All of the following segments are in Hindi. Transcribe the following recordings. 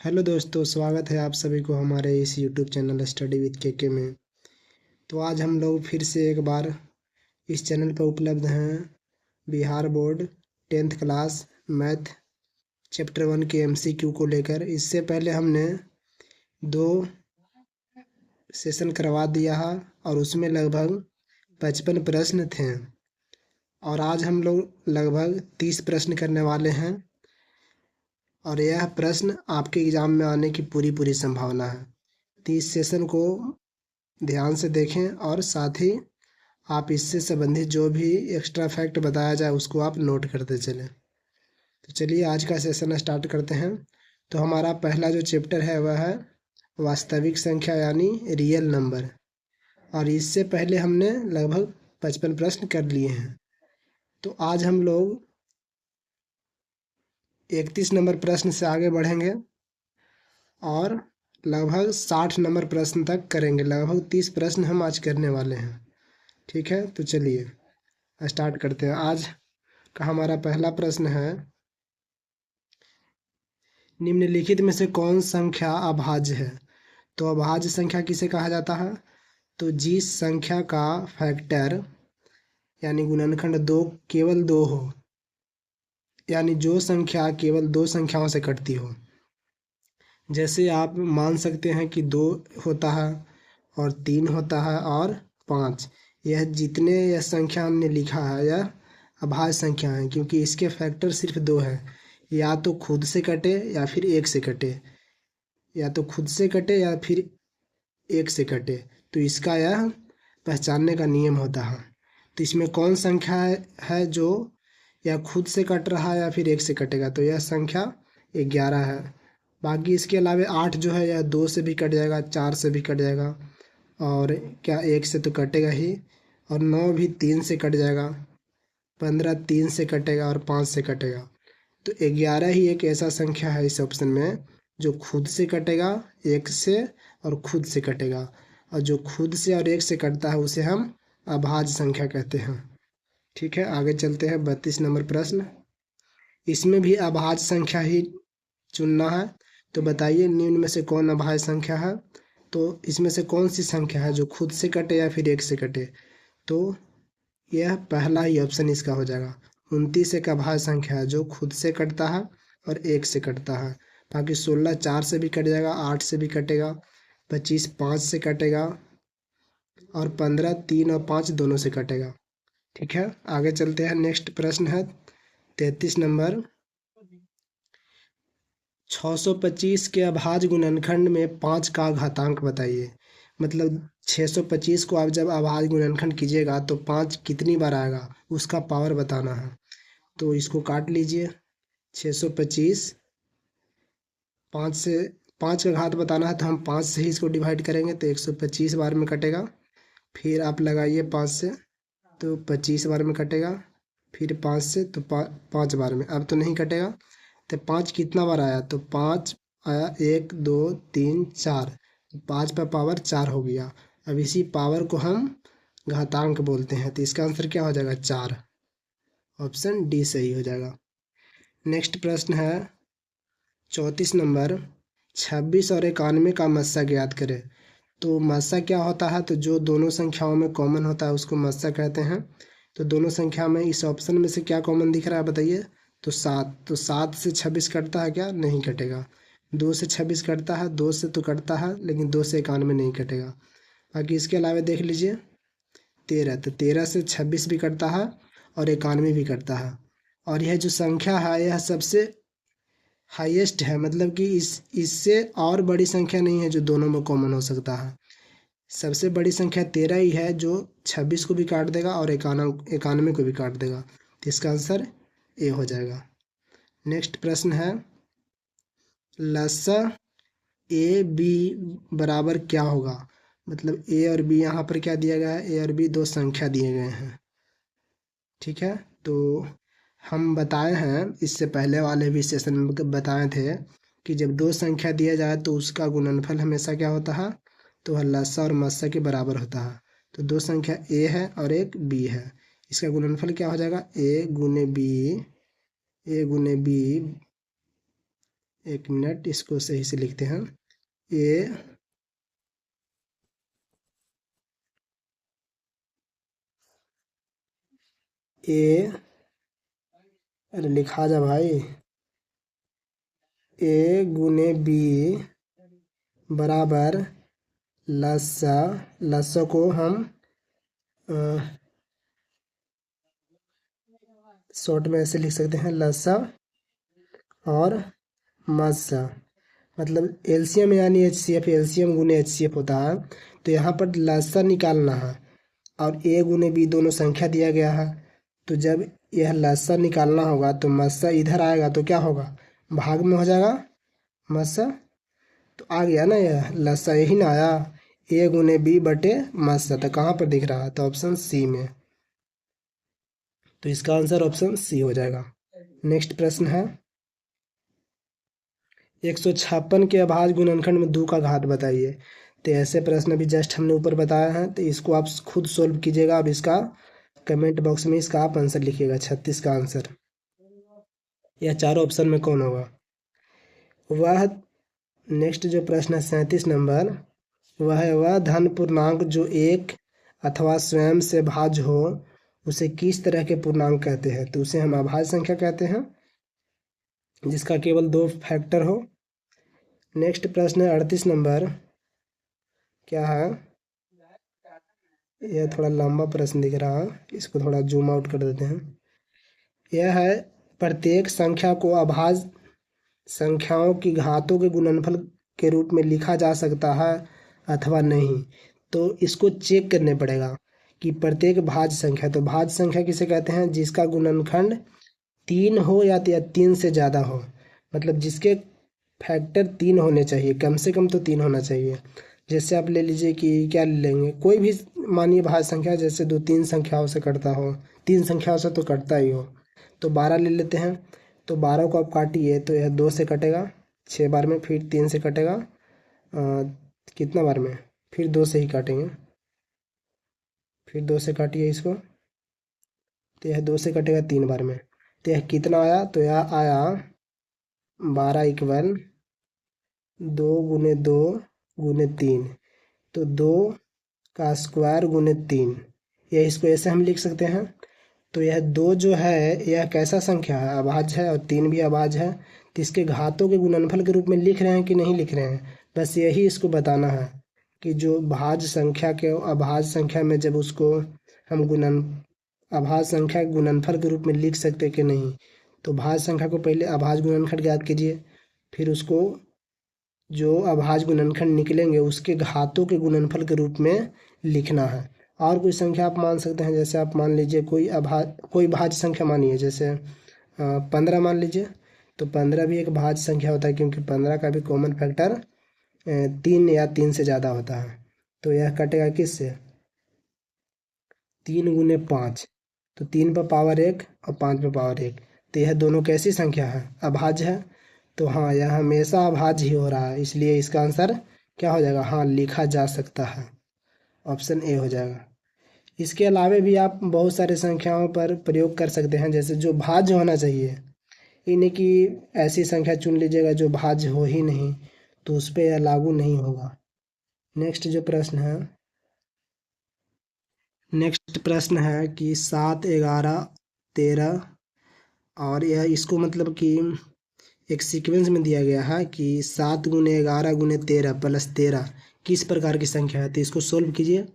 हेलो दोस्तों, स्वागत है आप सभी को हमारे इस यूट्यूब चैनल स्टडी विद के में। तो आज हम लोग फिर से एक बार इस चैनल पर उपलब्ध हैं Bihar board 10th class math chapter 1 के MCQ को लेकर। इससे पहले हमने 2 सेशन करवा दिया है और उसमें लगभग 55 प्रश्न थे और आज हम लोग लगभग 30 प्रश्न करने वाले हैं और यह प्रश्न आपके एग्ज़ाम में आने की पूरी संभावना है। 30 सेशन को ध्यान से देखें और साथ ही आप इससे संबंधित जो भी एक्स्ट्रा फैक्ट बताया जाए उसको आप नोट करते चलें। तो चलिए आज का सेशन स्टार्ट करते हैं। तो हमारा पहला जो चैप्टर है वह है वास्तविक संख्या यानी रियल नंबर, और इससे पहले हमने लगभग 55 प्रश्न कर लिए हैं। तो आज हम लोग 31 नंबर प्रश्न से आगे बढ़ेंगे और लगभग 60 नंबर प्रश्न तक करेंगे। लगभग 30 प्रश्न हम आज करने वाले हैं। ठीक है, तो चलिए स्टार्ट करते हैं। आज का हमारा पहला प्रश्न है, निम्नलिखित में से कौन संख्या अभाज्य है? तो अभाज्य संख्या किसे कहा जाता है? तो जिस संख्या का फैक्टर यानी गुणनखंड केवल 2 हो, यानी जो संख्या केवल 2 संख्याओं से कटती हो। जैसे आप मान सकते हैं कि 2 होता है और 3 होता है और 5। यह संख्या हमने लिखा है यह अभाज्य संख्या है, क्योंकि इसके फैक्टर सिर्फ 2 है। या तो खुद से कटे या फिर 1 से कटे, या तो खुद से कटे या फिर 1 से कटे। तो इसका यह पहचानने का नियम होता है। तो इसमें कौन संख्या है जो या खुद से कट रहा है या फिर 1 से कटेगा? तो यह संख्या 11 है। बाकी इसके अलावा 8 जो है यह 2 से भी कट जाएगा, 4 से भी कट जाएगा, और क्या 1 से तो कटेगा ही, और 9 भी 3 से कट जाएगा, 15 3 से कटेगा और 5 से कटेगा। तो 11 ही एक ऐसा संख्या है इस ऑप्शन में जो खुद से कटेगा 1 से और खुद से कटेगा, और जो खुद से और 1 से कटता है उसे हम अभाज्य संख्या कहते हैं। ठीक है, आगे चलते हैं। 32 नंबर प्रश्न, इसमें भी अभाज्य संख्या ही चुनना है। तो बताइए निम्न में से कौन अभाज्य संख्या है? तो इसमें से कौन सी संख्या है जो खुद से कटे या फिर 1 से कटे? तो यह पहला ही ऑप्शन इसका हो जाएगा। 29 एक अभाज्य संख्या है जो खुद से कटता है और 1 से कटता है। बाकी 16 4 से भी कट जाएगा, 8 से भी कटेगा, 25 5 से कटेगा, और 15 3 और 5 दोनों से कटेगा। ठीक है, आगे चलते हैं। नेक्स्ट प्रश्न है 33 नंबर, 625 के अभाज्य गुणनखंड में 5 का घातांक बताइए। मतलब 625 को आप जब अभाज्य गुणनखंड कीजिएगा तो 5 कितनी बार आएगा उसका पावर बताना है। तो इसको काट लीजिए। 625 5 से 5 का घात बताना है तो हम 5 से ही इसको डिवाइड करेंगे तो 125 बार में कटेगा। फिर आप लगाइए 5 से तो 25 बार में कटेगा, फिर 5 से तो 5 बार में। अब तो नहीं कटेगा। तो 5 कितना बार आया? तो 5 आया, 1 2 3 4, 5 पर पावर 4 हो गया। अब इसी पावर को हम घातांक बोलते हैं। तो इसका आंसर क्या हो जाएगा? 4। ऑप्शन डी सही हो जाएगा। नेक्स्ट प्रश्न है 34 नंबर, 26 और 91 का मस्सा ज्ञात करें। तो मस्सा क्या होता है? तो जो दोनों संख्याओं में कॉमन होता है उसको मस्सा कहते हैं। तो दोनों संख्या में इस ऑप्शन में से क्या कॉमन दिख रहा है बताइए? तो 7। तो 7 से 26 कटता है क्या? नहीं कटेगा। 2 से 26 कटता है, 2 से तो कटता है लेकिन 2 से 91 नहीं कटेगा। बाकी इसके अलावा देख लीजिए 13। तो 13 से 26 भी कटता है और 91 भी कटता है। और यह जो संख्या है यह सबसे हाईएस्ट है, मतलब कि इससे और बड़ी संख्या नहीं है जो दोनों में कॉमन हो सकता है। सबसे बड़ी संख्या 13 ही है जो 26 को भी काट देगा और 91 को भी काट देगा। तो इसका आंसर ए हो जाएगा। नेक्स्ट प्रश्न है, लसा ए बी बराबर क्या होगा? मतलब ए और बी यहाँ पर क्या दिया गया है? ए और बी 2 संख्या दिए गए हैं। ठीक है, तो हम बताए हैं इससे पहले वाले भी सेशन में बताए थे कि जब 2 संख्या दिया जाए तो उसका गुणनफल हमेशा क्या होता है? तो वह लसा और मस्सा के बराबर होता है। तो 2 संख्या ए है और एक बी है, इसका गुणनफल क्या हो जाएगा? ए गुने बी एक मिनट, इसको सही से लिखते हैं। ए ए अरे लिखा जा भाई। ए गुने बी बराबर लसा, लसा को हम शॉर्ट में ऐसे लिख सकते हैं, लसा और मसा। मतलब एलसीएम यानी एचसीएफ, एलसीएम गुने एचसीएफ होता है। तो यहाँ पर लसा निकालना है और ए गुने बी दोनों संख्या दिया गया है। तो जब यह लसा निकालना होगा तो मसा इधर आएगा तो क्या होगा, भाग में हो जाएगा मसा। तो आ गया ना, यह लसा यही ना आया, ए गुने बी बटे मसा। तो कहाँ पर दिख रहा है, तो ऑप्शन सी में। तो इसका आंसर ऑप्शन सी हो जाएगा। नेक्स्ट प्रश्न है, 156 के अभाज्य गुणनखंड में 2 का घात बताइए। तो ऐसे प्रश्न भी जस्ट हमने ऊपर बताया है, तो इसको आप खुद सोल्व कीजिएगा। अब इसका कमेंट बॉक्स में इसका आप आंसर लिखिएगा, 36 का आंसर। यह चारों ऑप्शन में कौन होगा वह। नेक्स्ट जो प्रश्न है 37 नंबर, वह धन पूर्णांक जो एक अथवा स्वयं से भाज्य हो उसे किस तरह के पूर्णांक कहते हैं। तो उसे हम अभाज्य संख्या कहते हैं, जिसका केवल 2 फैक्टर हो। नेक्स्ट प्रश्न है 38 नंबर, क्या है, यह थोड़ा लंबा प्रश्न दिख रहा है, इसको थोड़ा जूम आउट कर देते हैं। यह है, प्रत्येक संख्या को अभाज्य संख्याओं की घातों के गुणनफल के रूप में लिखा जा सकता है अथवा नहीं। तो इसको चेक करने पड़ेगा कि प्रत्येक भाज्य संख्या, तो भाज्य संख्या किसे कहते हैं, जिसका गुणनखंड 3 हो या 3 से ज़्यादा हो। मतलब जिसके फैक्टर 3 होने चाहिए, कम से कम तो 3 होना चाहिए। जैसे आप ले लीजिए कि क्या ले लेंगे, कोई भी मानिए भाज्य संख्या, जैसे 2-3 संख्याओं से कटता हो, 3 संख्याओं से तो कटता ही हो। तो 12 ले लेते हैं, तो 12 को आप काटिए तो यह 2 से कटेगा 6 बार में, फिर 3 से कटेगा कितना बार में, फिर 2 से ही काटेंगे, फिर 2 से काटिए इसको, तो यह 2 से कटेगा 3 बार में। तो यह कितना आया, तो यह आया 12 इक्वल 2 गुने 2 गुने 3। तो 2 का स्क्वायर गुने 3, यह इसको ऐसे हम लिख सकते हैं। तो यह 2 जो है यह कैसा संख्या है, अभाज्य है, और 3 भी अभाज्य है। तो इसके घातों के गुणनफल के रूप में लिख रहे हैं कि नहीं लिख रहे हैं, बस यही इसको बताना है कि जो भाज्य संख्या के अभाज्य संख्या में जब उसको हम अभाज्य संख्या के गुणनफल के रूप में लिख सकते कि नहीं। तो भाज्य संख्या को पहले अभाज्य गुणनखंड ज्ञात कीजिए, फिर उसको जो अभाज्य गुणनखंड निकलेंगे उसके घातों के गुणनफल के रूप में लिखना है। और कोई संख्या आप मान सकते हैं, जैसे आप मान लीजिए कोई भाज्य संख्या मानिए, जैसे 15 मान लीजिए। तो 15 भी एक भाज्य संख्या होता है, क्योंकि 15 का भी कॉमन फैक्टर 3 या 3 से ज़्यादा होता है। तो यह कटेगा किससे, 3 गुने 5। तो 3 पर पावर 1 और 5 पर पावर 1। तो यह दोनों कैसी संख्या है, अभाज्य है। तो हाँ, यह हमेशा अभाज्य ही हो रहा है, इसलिए इसका आंसर क्या हो जाएगा, हाँ लिखा जा सकता है, ऑप्शन ए हो जाएगा। इसके अलावा भी आप बहुत सारे संख्याओं पर प्रयोग कर सकते हैं, जैसे जो भाज्य होना चाहिए, इन्हें की ऐसी संख्या चुन लीजिएगा जो भाज्य हो ही नहीं, तो उस पर यह लागू नहीं होगा। नेक्स्ट जो प्रश्न है, नेक्स्ट प्रश्न है कि 7, 11, 13, और यह इसको मतलब कि एक सीक्वेंस में दिया गया है कि 7 गुने 11 गुने 13 प्लस 13 किस प्रकार की संख्या है। तो इसको सोल्व कीजिए।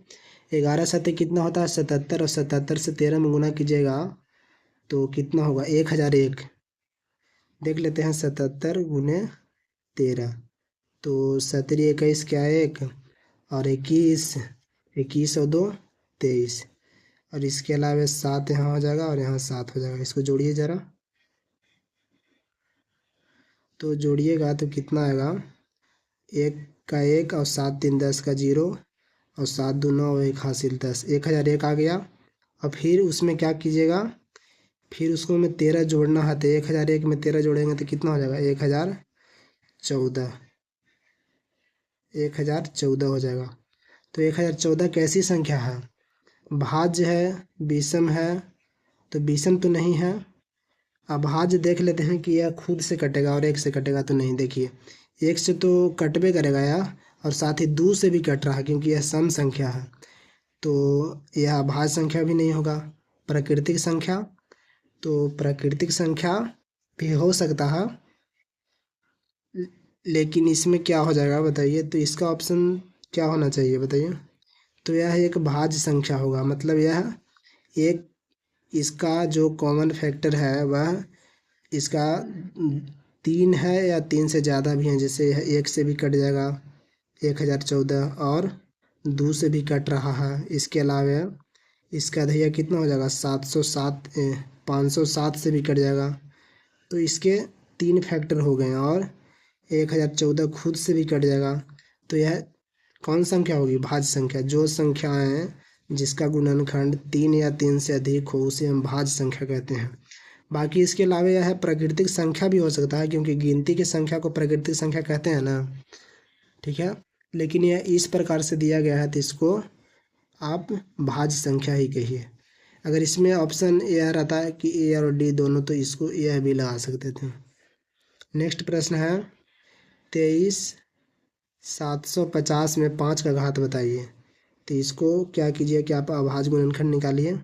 11 7 कितना होता है 77, और 77 से 13 में गुना कीजिएगा तो कितना होगा 1001। देख लेते हैं, 77 गुने 13, तो 17 21 क्या 1, और 21, 21 और 2 23, और इसके अलावा 7 यहाँ हो जाएगा और यहाँ 7 हो जाएगा। इसको जोड़िए ज़रा, तो जोड़िएगा तो कितना आएगा, 1 का 1 और 7 3 10 का 0, और 7 2 9 और 1 हासिल 10, 1001 आ गया। और फिर उसमें क्या कीजिएगा, फिर उसको में 13 जोड़ना है। तो 1001 में 13 जोड़ेंगे तो कितना हो जाएगा 1014, 1014 हो जाएगा। तो 1014 कैसी संख्या है, भाज्य है, विषम है, तो विषम तो नहीं है, अभाज्य देख लेते हैं कि यह खुद से कटेगा और एक से कटेगा तो नहीं। देखिए, एक से तो कटबे करेगा यह, और साथ ही दो से भी कट रहा है क्योंकि यह सम संख्या है, तो यह अभाज्य संख्या भी नहीं होगा। प्राकृतिक संख्या, तो प्राकृतिक संख्या भी हो सकता है, लेकिन इसमें क्या हो जाएगा बताइए, तो इसका ऑप्शन क्या होना चाहिए बताइए। तो यह एक भाज्य संख्या होगा, मतलब यह एक, इसका जो कॉमन फैक्टर है वह इसका 3 है या 3 से ज़्यादा भी हैं। जैसे यह एक से भी कट जाएगा 1014, और दो से भी कट रहा है। इसके अलावा इसका ध्येय कितना हो जाएगा 707, 507 से भी कट जाएगा। तो इसके 3 फैक्टर हो गए, और 1014 खुद से भी कट जाएगा। तो यह कौन संख्या होगी, भाज्य संख्या। जो संख्याएं जिसका गुणनखंड 3 या 3 से अधिक हो उसे हम भाज्य संख्या कहते हैं। बाकी इसके अलावा यह है प्राकृतिक संख्या भी हो सकता है, क्योंकि गिनती की संख्या को प्राकृतिक संख्या कहते हैं ना, ठीक है। लेकिन यह इस प्रकार से दिया गया है तो इसको आप भाज्य संख्या ही कहिए। अगर इसमें ऑप्शन यह रहता है कि ए और डी दोनों, तो इसको यह भी लगा सकते थे। नेक्स्ट प्रश्न है 23,750 में 5 का घात बताइए। तो इसको क्या कीजिए कि आप अभाज्य गुणनखंड निकालिए,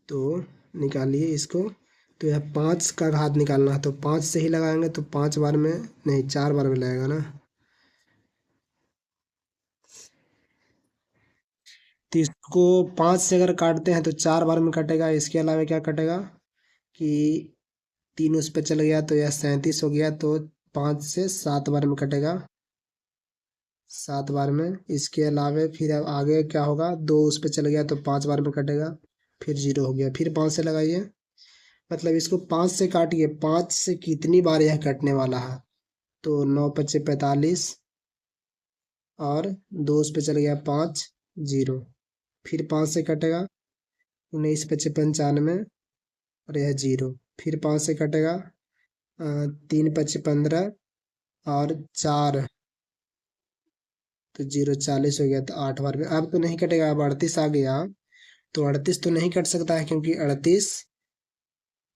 तो निकालिए इसको। तो यह 5 का घात निकालना है, तो 5 से ही लगाएंगे, तो 5 बार में नहीं 4 बार में लगेगा ना। तो इसको 5 से अगर काटते हैं तो 4 बार में कटेगा। इसके अलावा क्या कटेगा कि 3 उस पर चल गया तो यह 37 हो गया, तो 5 से 7 बार में कटेगा, 7 बार में। इसके अलावा फिर अब आगे क्या होगा, 2 उस पर चल गया तो 5 बार में कटेगा, फिर 0 हो गया, फिर 5 से लगाइए। मतलब इसको 5 से काटिए, 5 से कितनी बार यह कटने वाला है, तो 9 पच्चे 45, और 2 उस पे चल गया 5, 0, फिर 5 से कटेगा, 19 पच्चे 95, और यह 0, फिर 5 से कटेगा, 3 पच्चे 15, और 4, तो 0 40 हो गया, तो 8 बार में। अब तो नहीं कटेगा, अब 38 आ गया, तो 38 तो नहीं कट सकता है क्योंकि 38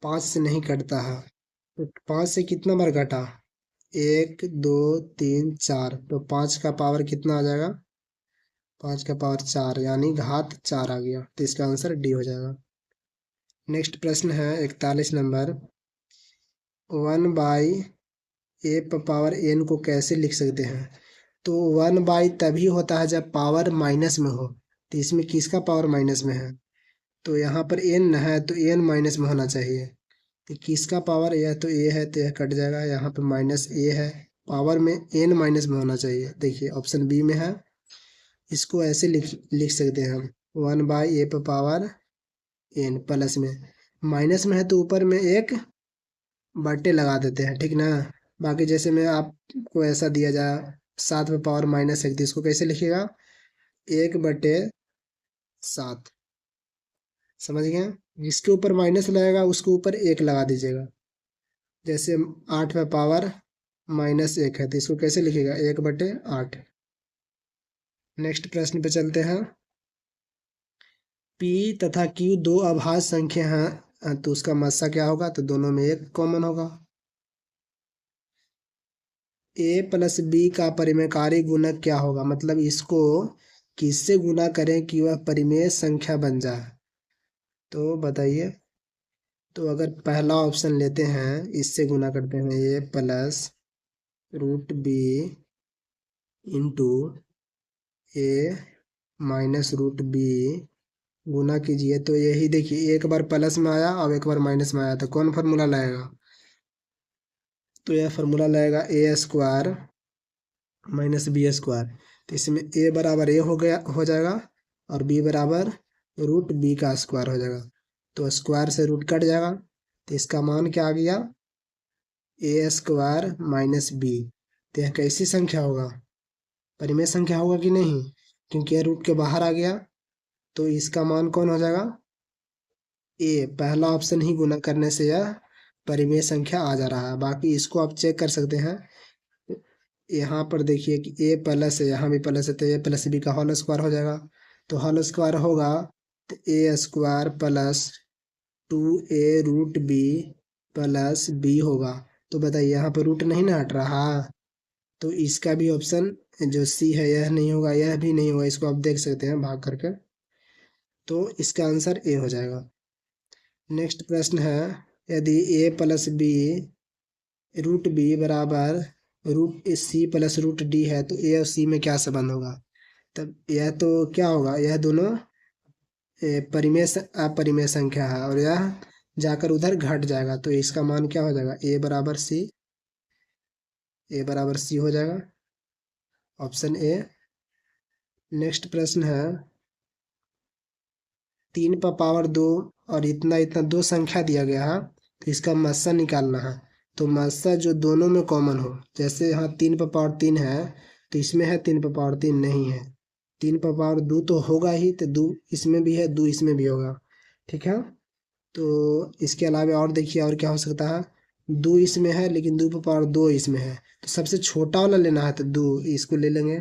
5 से नहीं कटता है। तो 5 से कितना बार कटा, 1 2 3 4, तो 5 का पावर कितना आ जाएगा, 5 का पावर 4, यानी घात 4 आ गया, तो इसका आंसर डी हो जाएगा। नेक्स्ट प्रश्न है 41 number, 1 by A power N को कैसे लिख सकते हैं। तो 1 बाई तभी होता है जब पावर माइनस में हो, तो इसमें किसका पावर माइनस में है, तो यहाँ पर एन है तो एन माइनस में होना चाहिए। तो किसका पावर, यह तो ए है तो यह कट जाएगा, यहाँ पे माइनस ए है, पावर में एन माइनस में होना चाहिए। देखिए ऑप्शन बी में है, इसको ऐसे लिख लिख सकते हैं हम, 1 by A power N plus में, माइनस में है तो ऊपर में एक बट्टे लगा देते हैं, ठीक ना। बाकी जैसे में आपको ऐसा दिया जाए 7 में पावर -1, तो इसको कैसे लिखिएगा, 1/7, समझ गए। जिसके ऊपर माइनस लगेगा उसके ऊपर 1 लगा दीजिएगा। जैसे 8 में पावर -1 है तो इसको कैसे लिखिएगा, 1/8। नेक्स्ट प्रश्न पे चलते हैं, पी तथा क्यू दो अभाज्य संख्या हैं, तो उसका मस्सा क्या होगा, तो दोनों में एक कॉमन होगा। ए प्लस बी का परिमेयकारी गुणक क्या होगा, मतलब इसको किससे गुना करें कि वह परिमेय संख्या बन जाए, तो बताइए। तो अगर पहला ऑप्शन लेते हैं, इससे गुना करते हैं, ए प्लस रूट बी इंटू ए माइनस रूट बी, गुना कीजिए तो यही देखिए, एक बार प्लस में आया और एक बार माइनस में आया, तो कौन फार्मूला लाएगा, तो यह फार्मूला लाएगा A² माइनस B²। तो इसमें ए बराबर ए हो गया, हो जाएगा, और बी बराबर रूट बी का स्क्वायर हो जाएगा, तो स्क्वायर से रूट कट जाएगा, तो इसका मान क्या आ गया, A² माइनस बी। तो यह कैसी संख्या होगा, परिमेय संख्या होगा कि नहीं, क्योंकि यह रूट के बाहर आ गया, तो इसका मान कौन हो जाएगा, ए। पहला ऑप्शन ही गुना करने से यह परिमेय संख्या आ जा रहा है। बाकी इसको आप चेक कर सकते हैं, यहाँ पर देखिए कि ए प्लस है, यहाँ भी प्लस है, तो ए प्लस बी का होल स्क्वायर हो जाएगा, तो होल स्क्वायर होगा तो A² plus 2a√b plus b होगा। तो बताइए यहाँ पर रूट नहीं ना हट रहा, तो इसका भी ऑप्शन जो सी है यह नहीं होगा, यह भी नहीं होगा। इसको आप देख सकते हैं भाग करके, तो इसका आंसर ए हो जाएगा। नेक्स्ट प्रश्न है, यदि a plus B root B बराबर root C plus root D है तो ए और सी में क्या संबंध होगा? तब यह तो क्या होगा, यह दोनों परिमेय अपरिमेय संख्या है और यह जाकर उधर घट जाएगा, तो इसका मान क्या हो जाएगा? ए बराबर सी, ए बराबर सी हो जाएगा, ऑप्शन ए। नेक्स्ट प्रश्न है, 3 पर पावर 2 और इतना इतना दो संख्या दिया गया है, तो इसका मस्सा निकालना है। तो मस्सा जो दोनों में कॉमन हो, जैसे यहाँ 3 पर पावर 3 है तो इसमें है, 3 पर पावर 3 नहीं है। 3 पर पावर 2 तो होगा ही, तो 2 इसमें भी है, 2 इसमें भी होगा, ठीक है। तो इसके अलावा और देखिए और क्या हो सकता है, 2 इसमें है लेकिन 2 पर पावर 2 इसमें है, तो सबसे छोटा वाला लेना है तो 2 इसको ले लेंगे।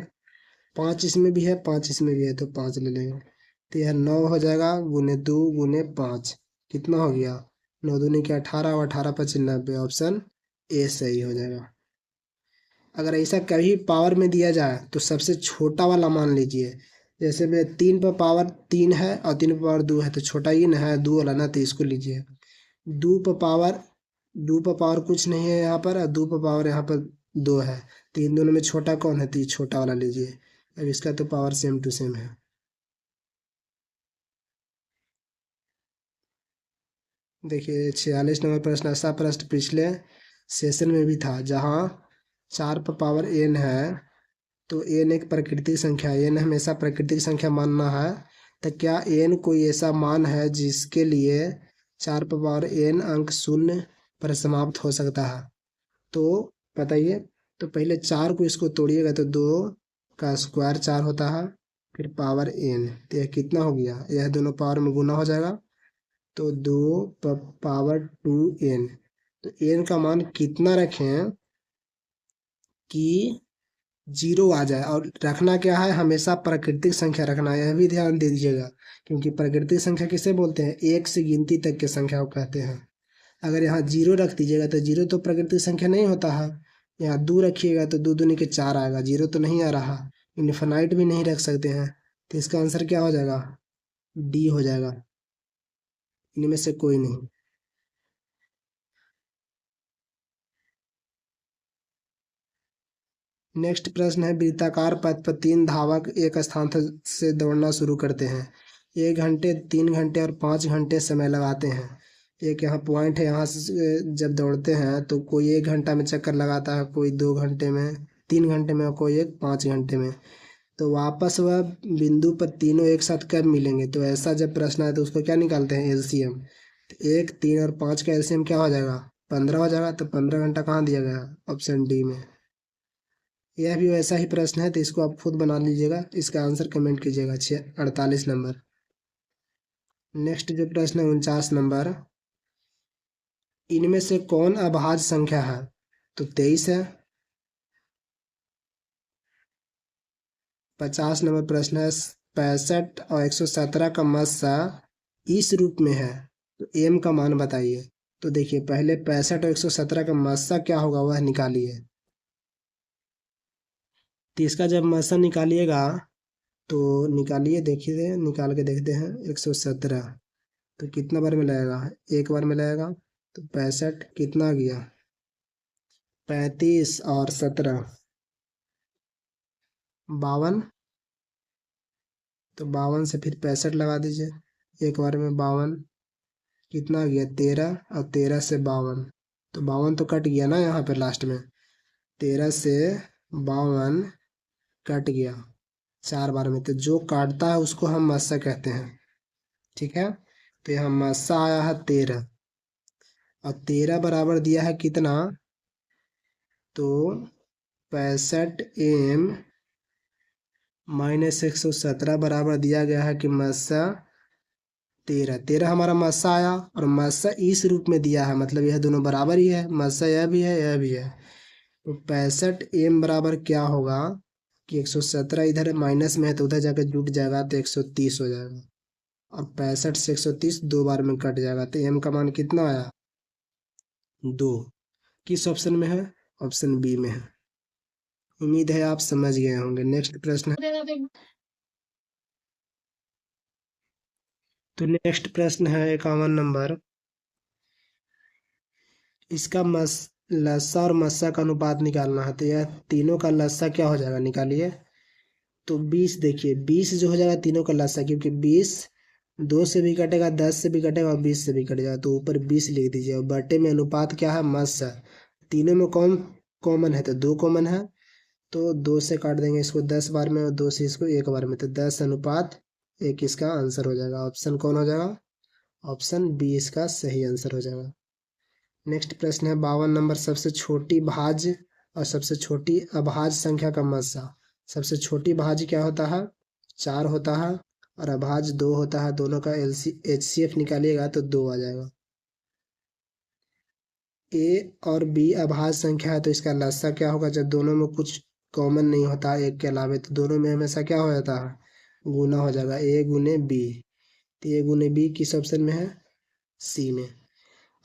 5 इसमें भी है, 5 इसमें भी है, तो 5 ले लेंगे। तो यह 9 हो जाएगा, ×2 × 5 कितना हो गया? 9 दूनी के 18 और 18×5 = 90, ऑप्शन ए सही हो जाएगा। अगर ऐसा कभी पावर में दिया जाए तो सबसे छोटा वाला मान लीजिए, जैसे में 3 पर पावर 3 है और 3 पर पावर 2 है, तो छोटा ही ना है 2 वाला ना, तो इसको लीजिए। 2 पर पावर 2 पर पावर कुछ नहीं है यहाँ पर, और 2 पर पावर यहाँ पर 2 है, तो इन दोनों में छोटा कौन है? तो ये छोटा वाला लीजिए। अब इसका तो पावर सेम टू सेम है। देखिए 46 नंबर प्रश्न, ऐसा प्रश्न पिछले सेशन में भी था, जहाँ 4 पर पावर n है, तो n एक प्राकृतिक संख्या है, n हमेशा प्राकृतिक संख्या मानना है। तो क्या n कोई ऐसा मान है जिसके लिए 4 पर पावर n अंक शून्य पर समाप्त हो सकता है? तो बताइए। तो पहले 4 को इसको तोड़िएगा तो 2 का स्क्वायर 4 होता है, फिर पावर n, तो यह कितना हो गया? यह दोनों पावर में गुना हो जाएगा, तो 2 पावर 2n। तो n का मान कितना रखें कि 0 आ जाए, और रखना क्या है? हमेशा प्राकृतिक संख्या रखना है, यह भी ध्यान दे दीजिएगा, क्योंकि प्राकृतिक संख्या किसे बोलते हैं? एक से गिनती तक के संख्या को कहते हैं। अगर यहाँ 0 रख दीजिएगा तो 0 तो प्राकृतिक संख्या नहीं होता है। यहाँ 2 रखिएगा तो 2 दूनी के 4 आएगा, 0 तो नहीं आ रहा। इनफिनाइट भी नहीं रख सकते हैं, तो इसका आंसर क्या हो जाएगा? डी हो जाएगा, इनमें से कोई नहीं। नेक्स्ट प्रश्न है, वृत्ताकार पथ पर 3 धावक एक स्थान से दौड़ना शुरू करते हैं। 1 घंटे, 3 घंटे और 5 घंटे समय लगाते हैं। एक यहाँ पॉइंट है, यहाँ से जब दौड़ते हैं तो कोई 1 घंटा में चक्कर लगाता है, कोई 2 घंटे में, 3 घंटे में, और कोई एक 5 घंटे में। तो वापस वह बिंदु पर तीनों एक साथ कब मिलेंगे? तो ऐसा जब प्रश्न है तो उसको क्या निकालते हैं? एलसीएम। तो 1, 3 और 5 का एलसीएम क्या हो जाएगा? 15 हो जाएगा। तो 15 घंटा कहाँ दिया गया? ऑप्शन डी में। यह भी वैसा ही प्रश्न है, तो इसको आप खुद बना लीजिएगा, इसका आंसर कमेंट कीजिएगा। 48 नंबर। नेक्स्ट जो प्रश्न है 49 नंबर, इनमें से कौन अभाज्य संख्या है? तो 23 है। 50 नंबर प्रश्न है, 65 और 117 का मस्सा इस रूप में है, तो एम का मान बताइए। तो देखिए पहले 65 और 117 का मस्सा क्या होगा वह निकालिए। तो इसका जब मस्सा निकालिएगा तो निकालिए, देखिए निकाल के देखते हैं। 117 तो कितना बार में लगेगा? एक बार में लगेगा। तो 65 कितना गया? 35 और 17 52। तो 52 से फिर 65 लगा दीजिए, एक बार में 52 कितना गया? 13, और 13 से 52, तो 52 तो कट गया ना यहाँ पे लास्ट में। 13 से 52 कट गया 4 बार में, तो जो काटता है उसको हम मस्सा कहते हैं, ठीक है। तो यहाँ मस्सा आया है 13, और 13 बराबर दिया है कितना? तो 65m - 117 बराबर दिया गया है कि मस्सा 13। 13 हमारा मस्सा आया, और मस्सा इस रूप में दिया है, मतलब यह दोनों बराबर ही है, मस्सा यह भी है यह भी है। तो 65m बराबर क्या होगा कि 117 इधर माइनस में है तो उधर जाकर जुट जाएगा, तो 130 हो जाएगा। और 65 से 130 दो बार में कट जाएगा, तो m का मान कितना आया? 2। किस ऑप्शन में है? ऑप्शन बी में है। उम्मीद है आप समझ गए होंगे। नेक्स्ट प्रश्न है, तो नेक्स्ट प्रश्न है 51 नंबर। इसका लस्सा और मस्सा का अनुपात निकालना है, तो यह तीनों का लस्सा क्या हो जाएगा, निकालिए। तो 20, देखिए 20 जो हो जाएगा तीनों का लस्सा, क्योंकि 20 2 से भी कटेगा, 10 से भी कटेगा और 20 से भी कट जाएगा, तो ऊपर 20 लिख दीजिए। और बटे में अनुपात क्या है? मस्सा। तीनों में कौन कॉमन है? तो 2 कॉमन है, तो 2 से काट देंगे इसको 10 बार में और 2 से इसको 1 बार में, तो 10:1 इसका आंसर हो जाएगा। ऑप्शन कौन हो जाएगा? ऑप्शन बी इसका सही आंसर हो जाएगा। नेक्स्ट प्रश्न है 52 नंबर। सबसे छोटी भाज्य और सबसे छोटी अभाज्य संख्या का मस्सा। सबसे छोटी भाज्य क्या होता है? 4 होता है, और अभाज्य 2 होता है। दोनों का HCF निकालिएगा तो 2 आ जाएगा। ए और बी अभाज्य संख्या है, तो इसका लस्सा क्या होगा? जब दोनों में कुछ कॉमन नहीं होता एक के अलावे, तो दोनों में हमेशा क्या हो जाता है? गुना हो जाएगा, ए गुने बी। तो ए गुने बी किस ऑप्शन में है? सी में।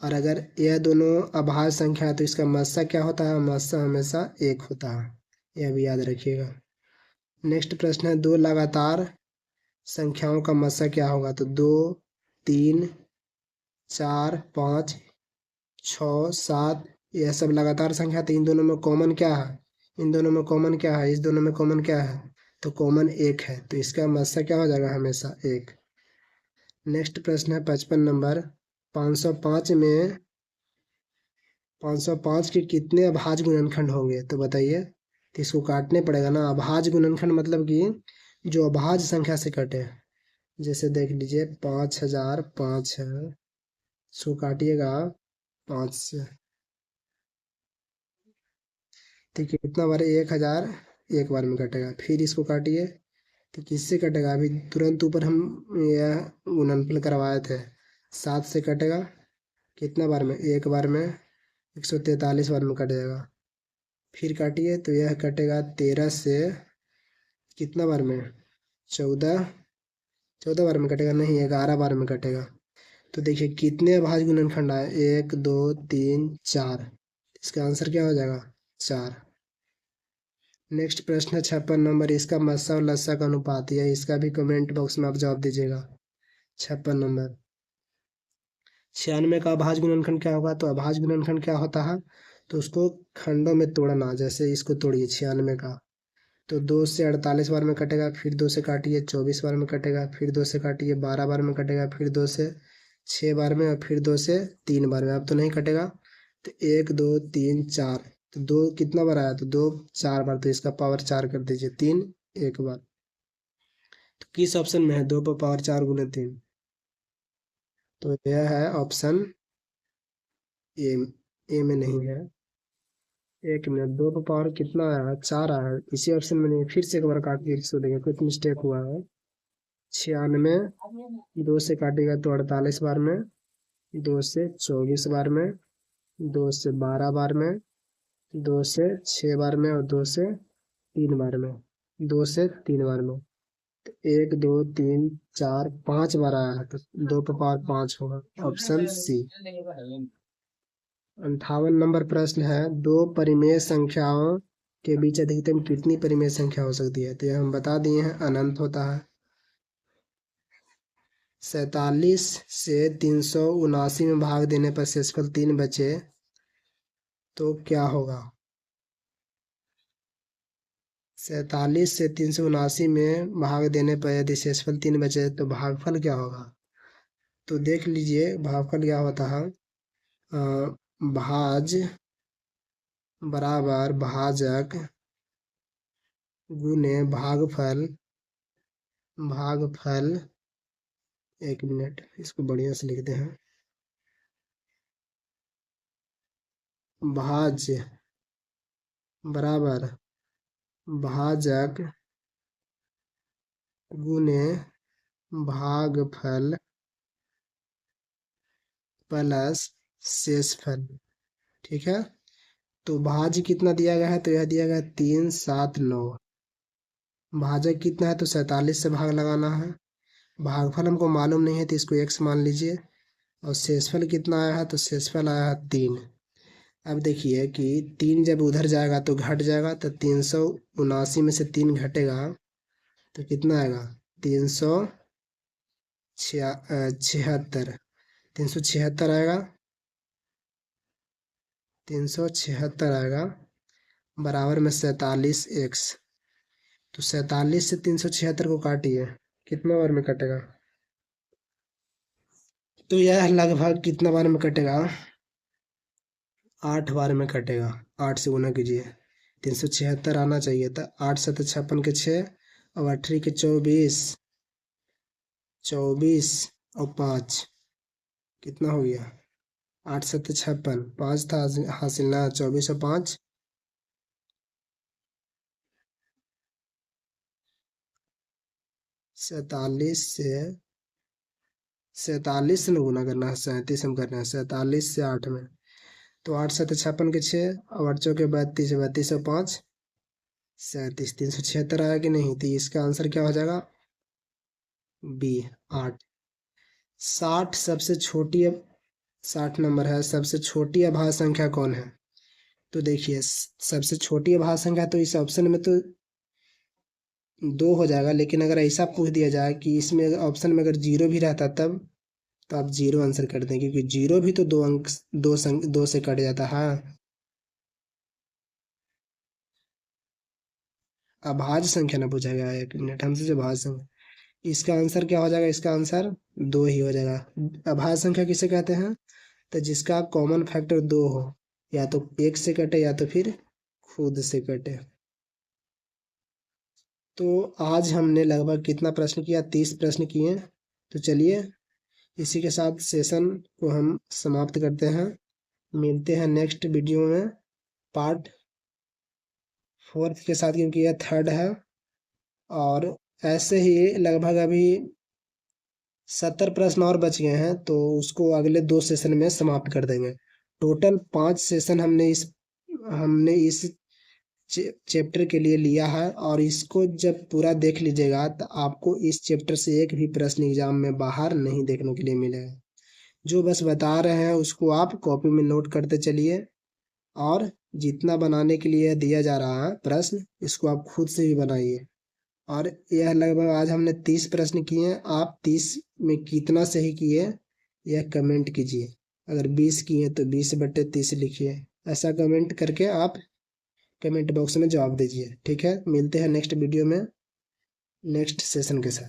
और अगर यह दोनों अभाज्य संख्या है, तो इसका मस्सा क्या होता है? मस्सा हमेशा 1 होता है, यह भी याद रखिएगा। नेक्स्ट प्रश्न है, दो लगातार संख्याओं का मस्सा क्या होगा? तो 2, 3, 4, 5, 6, 7, यह सब लगातार संख्या। तो इन दोनों में कॉमन क्या है? इन दोनों में कॉमन क्या है? इस दोनों में कॉमन क्या है? तो कॉमन 1 है, तो इसका मस्सा क्या हो जाएगा? हमेशा 1। नेक्स्ट प्रश्न है 55 नंबर। 505 में 505 के कितने अभाज्य गुणनखंड होंगे? तो बताइए। तो इसको काटने पड़ेगा ना। अभाज्य गुणनखंड मतलब कि जो अभाज्य संख्या से कटे। जैसे देख लीजिए 5005 है, इसको काटिएगा 5 से, तो कितना बार? 1000 एक बार में कटेगा। फिर इसको काटिए, तो किससे कटेगा? अभी तुरंत ऊपर हम यह गुणनफल करवाए थे, 7 से कटेगा। कितना बार में? एक बार में। 143 बार में कट जाएगा। फिर काटिए, तो यह कटेगा 13 से, कितना बार में? 14 14 बार में कटेगा, नहीं 11 बार में कटेगा। तो देखिए कितने अभाज्य गुणनखंड आए? 1, 2, 3, 4। इसका आंसर क्या हो जाएगा? 4। नेक्स्ट प्रश्न है 56 नंबर। इसका मस्सा और लस्सा का अनुपात, या इसका भी कमेंट बॉक्स में आप जवाब दीजिएगा। 56 नंबर। 96 का अभाज्य गुणनखंड क्या होगा? तो अभाज्य गुणनखंड क्या होता है? तो उसको खंडों में तोड़ना। जैसे इसको तोड़िए 96 का, तो 2 से 48 बार में कटेगा। फिर 2 से काटिए 24 बार में कटेगा। फिर 2 से काटिए 12 बार में कटेगा। फिर 2 से 6 बार में, और फिर 2 से 3 बार में। अब तो नहीं कटेगा। तो 1, 2, 3, 4, तो 2 कितना बार आया? तो 2 4 बार, तो इसका पावर 4 कर दीजिए। 3 1 बार। तो किस ऑप्शन में है 2 पर पावर 4 गुने 3? तो यह है ऑप्शन ए। ए में नहीं है। एक मिनट, 2 पर पावर कितना आया? 4 आया, इसी ऑप्शन में नहीं। फिर से एक बार काट के इसको देंगे, कुछ मिस्टेक हुआ है। 96 2 से काटेगा तो 48 बार में, 2 से 24 बार में, 2 से 12 बार में, 2 से 6 बार में, और 2 से 3 बार में। 2 से 3 बार में, तो 1, 2, 3, 4, 5 बार आया है, तो 2 पर पावर 5 होगा, ऑप्शन सी। 58 नंबर प्रश्न है, दो परिमेय संख्याओं के बीच अधिकतम कितनी परिमेय संख्या हो सकती है? तो यह हम बता दिए हैं, अनंत होता है। 47 से 379 में भाग देने पर शेषफल 3 बचे, तो क्या होगा? 47 से 379 में भाग देने पर यदि शेषफल 3 बचे, तो भागफल क्या होगा? तो देख लीजिए भागफल क्या होता है। भाज बराबर भाजक गुने भागफल। भागफल, एक मिनट इसको बढ़िया से लिखते हैं। भाज्य बराबर भाजक गुने भागफल प्लस शेषफल। ठीक है। तो भाज्य कितना दिया गया है? तो यह दिया गया है 3, 7, 9। भाजक कितना है? तो 47 से भाग लगाना है, भागफल हमको मालूम नहीं है तो इसको x मान लीजिए। और शेषफल कितना आया है, तो शेषफल आया है 3। अब देखिए कि 3 जब उधर जाएगा तो घट जाएगा, तो 379 में से 3 घटेगा तो कितना आएगा, 376। 376 आएगा, 376 आएगा, बराबर में 47x। तो 47 से 376 को काटिए, कितना बार में कटेगा, तो यह लगभग कितना बार में कटेगा, 8 बार में कटेगा। 8 से गुना कीजिए, 376 आना चाहिए था। 8 7 56 के 6 और 18 के 24, 24 और 5 कितना हो गया, 8 7 56, 5 था हासिल ना, 24 और 5, 47 से न गुना करना है, 37 हम कर रहे हैं, 47 से 8 में, तो 8 7 56 के 6 और 8 चौके 32, 32 और 5 37, 376 आया कि नहीं, तो इसका आंसर क्या हो जाएगा, बी 8। 60 सबसे छोटी, 60 नंबर है, सबसे छोटी अभाज्य संख्या कौन है, तो देखिए सबसे छोटी अभाज्य संख्या तो इस ऑप्शन में तो 2 हो जाएगा, लेकिन अगर ऐसा पूछ दिया जाए कि इसमें ऑप्शन में अगर 0 भी रहता तब, तो आप 0 आंसर कर दें, क्योंकि 0 भी तो 2 अंक, 2 से कट जाता है। अभाज्य संख्या ना पूछा गया है, एक मिनट, हमसे जो भाज्य संख्या, इसका आंसर क्या हो जाएगा, इसका आंसर 2 ही हो जाएगा। अभाज्य संख्या किसे कहते हैं, तो जिसका कॉमन फैक्टर 2 हो, या तो 1 से कटे या तो फिर खुद से कटे। तो आज हमने लगभग कितना प्रश्न किया, 30 प्रश्न किए। तो चलिए इसी के साथ सेशन को हम समाप्त करते हैं। मिलते हैं नेक्स्ट वीडियो में पार्ट 4 के साथ, क्योंकि यह 3rd है। और ऐसे ही लगभग अभी 70 प्रश्न और बच गए हैं, तो उसको अगले 2 सेशन में समाप्त कर देंगे। टोटल 5 सेशन हमने इस चैप्टर के लिए लिया है, और इसको जब पूरा देख लीजिएगा तो आपको इस चैप्टर से एक भी प्रश्न एग्जाम में बाहर नहीं देखने के लिए मिलेगा। जो बस बता रहे हैं उसको आप कॉपी में नोट करते चलिए, और जितना बनाने के लिए दिया जा रहा है प्रश्न, इसको आप खुद से भी बनाइए। और यह लगभग आज हमने 30 प्रश्न किए हैं, आप 30 में कितना सही किए यह कमेंट कीजिए। अगर 20 किए तो 20/30 लिखिए। ऐसा कमेंट करके आप कमेंट बॉक्स में जवाब दीजिए। ठीक है, मिलते हैं नेक्स्ट वीडियो में नेक्स्ट सेशन के साथ।